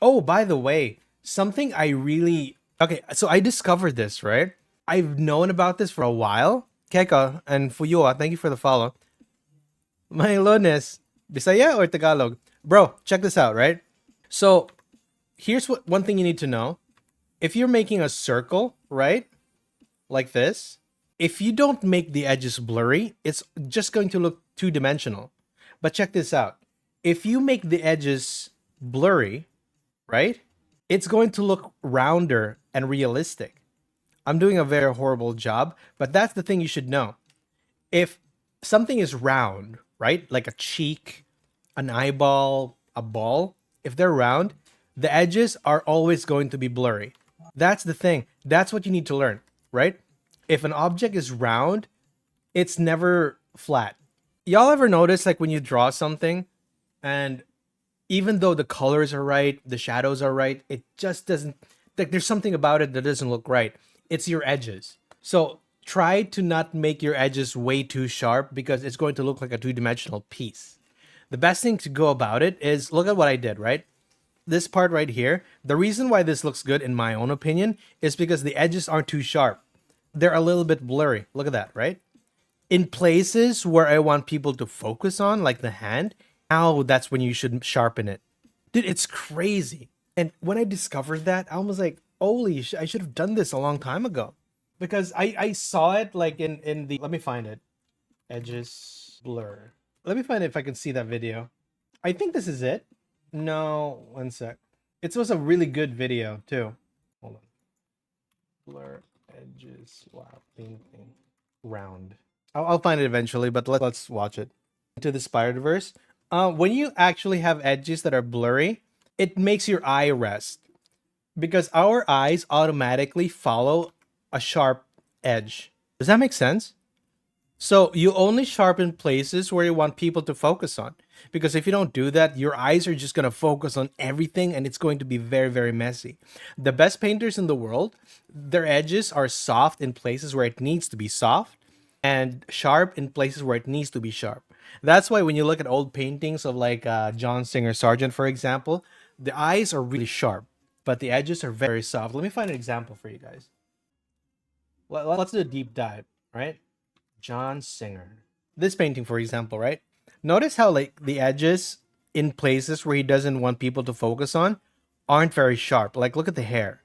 Oh, by the way, something I really okay. So I discovered this, right? I've known about this for a while. Keka and Fuyua, thank you for the follow. My Lunes, Bisaya or Tagalog, bro. Check this out, right? So here's what one thing you need to know. If you're making a circle, right, like this, if you don't make the edges blurry, it's just going to look two dimensional. But check this out. If you make the edges blurry, right, it's going to look rounder and realistic. I'm doing a very horrible job, but that's the thing you should know. If something is round, right, like a cheek, an eyeball, a ball, if they're round, the edges are always going to be blurry. That's the thing. That's what you need to learn, right? If an object is round, it's never flat. Y'all ever notice like when you draw something and even though the colors are right, the shadows are right, it just doesn't like there's something about it that doesn't look right. It's your edges. So try to not make your edges way too sharp because it's going to look like a two-dimensional piece. The best thing to go about it is look at what I did, right? This part right here, the reason why this looks good in my own opinion is because the edges aren't too sharp. They're a little bit blurry. Look at that, right? In places where I want people to focus on, like the hand, now that's when you should sharpen it. Dude, it's crazy. And when I discovered that, I was like, holy I should have done this a long time ago. Because I saw it like in the let me find it. Edges blur. Let me find it if I can see that video. I think this is it. No, one sec. It was a really good video too. Hold on. Blur edges while painting round. I'll find it eventually, but let's watch it. Into the Spider-Verse. When you actually have edges that are blurry, it makes your eye rest because our eyes automatically follow a sharp edge. Does that make sense? So you only sharpen places where you want people to focus on. Because if you don't do that, your eyes are just going to focus on everything and it's going to be very, very messy. The best painters in the world, their edges are soft in places where it needs to be soft and sharp in places where it needs to be sharp. That's why when you look at old paintings of like John Singer Sargent, for example, the eyes are really sharp, but the edges are very soft. Let me find an example for you guys. Let's do a deep dive, right? John Singer. This painting, for example, right? Notice how like the edges in places where he doesn't want people to focus on aren't very sharp. Like look at the hair.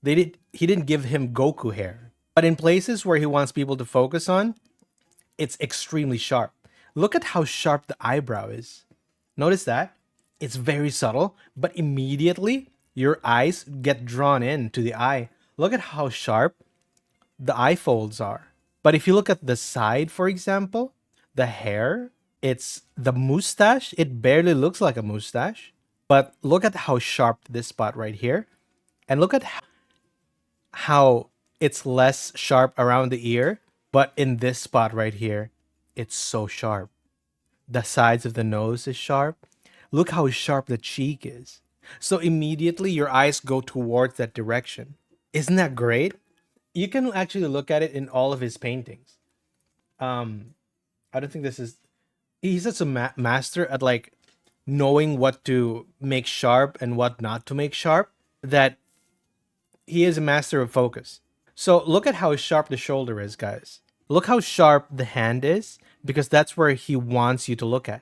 He didn't give him Goku hair. But in places where he wants people to focus on, it's extremely sharp. Look at how sharp the eyebrow is. Notice that? It's very subtle, but immediately your eyes get drawn into the eye. Look at how sharp the eye folds are. But if you look at the side, for example, the hair, it's the mustache, it barely looks like a mustache. But look at how sharp this spot right here. And look at how it's less sharp around the ear. But in this spot right here, it's so sharp. The sides of the nose is sharp. Look how sharp the cheek is. So immediately your eyes go towards that direction. Isn't that great? You can actually look at it in all of his paintings. Um, I don't think this is. He's such a master at like knowing what to make sharp and what not to make sharp. That he is a master of focus. So look at how sharp the shoulder is, guys. Look how sharp the hand is because that's where he wants you to look at.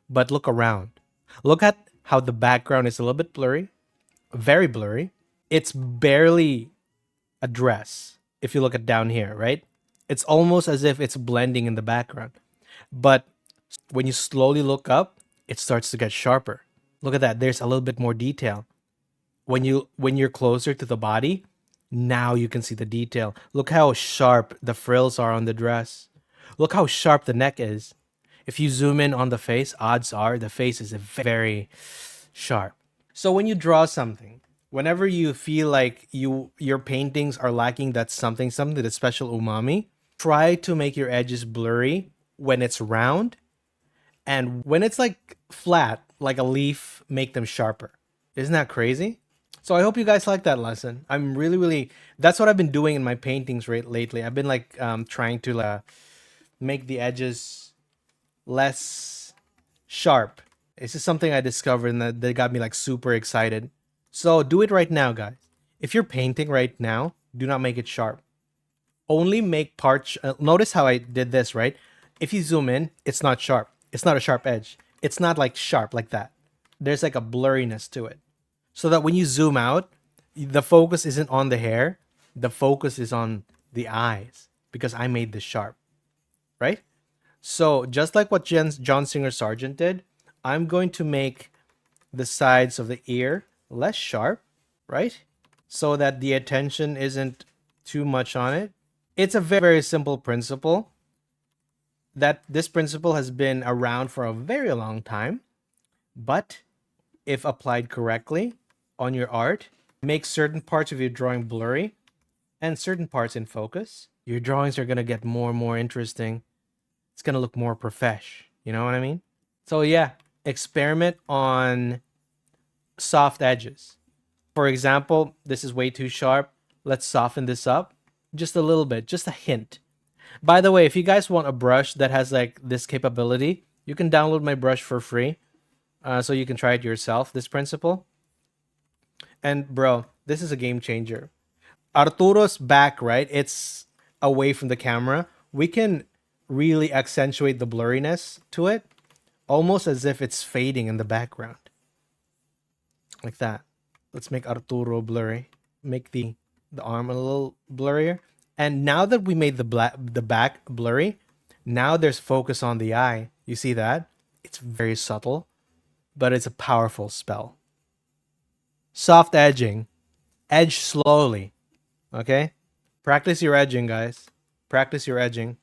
But look around. Look at how the background is a little bit blurry, very blurry. It's barely a dress if you look at down here, right? It's almost as if it's blending in the background. But when you slowly look up, it starts to get sharper. Look at that. There's a little bit more detail. When you're closer to the body, now you can see the detail. Look how sharp the frills are on the dress. Look how sharp the neck is. If you zoom in on the face, odds are the face is very sharp. So when you draw something, whenever you feel like your paintings are lacking that something that special umami, try to make your edges blurry when it's round and when it's like flat, like a leaf, make them sharper. Isn't that crazy? So I hope you guys like that lesson. I'm really that's what I've been doing in my paintings lately. I've been like trying to make the edges less sharp This is something I discovered and that got me like super excited. So do it right now, guys. If you're painting right now, do not make it sharp. Only make parts. Notice how I did this, right? If you zoom in, it's not sharp. It's not a sharp edge. It's not like sharp like that. There's like a blurriness to it. So that when you zoom out, the focus isn't on the hair. The focus is on the eyes because I made this sharp, right? So just like what John Singer Sargent did, I'm going to make the sides of the ear less sharp, right? So that the attention isn't too much on it. It's a very, very simple principle. That this principle has been around for a very long time, but if applied correctly on your art, make certain parts of your drawing blurry and certain parts in focus. Your drawings are going to get more and more interesting. It's going to look more profesh. You know what I mean? So yeah, experiment on soft edges. For example, this is way too sharp. Let's soften this up just a little bit, just a hint. By the way, if you guys want a brush that has like this capability, you can download my brush for free. So you can try it yourself, this principle. And bro, this is a game changer. Arturo's back, right? It's away from the camera. We can really accentuate the blurriness to it, almost as if it's fading in the background. Like that. Let's make Arturo blurry. Make the arm a little blurrier. And now that we made the back blurry, now there's focus on the eye. You see that? It's very subtle, but it's a powerful spell. Soft edging. Edge slowly. Okay? Practice your edging, guys. Practice your edging.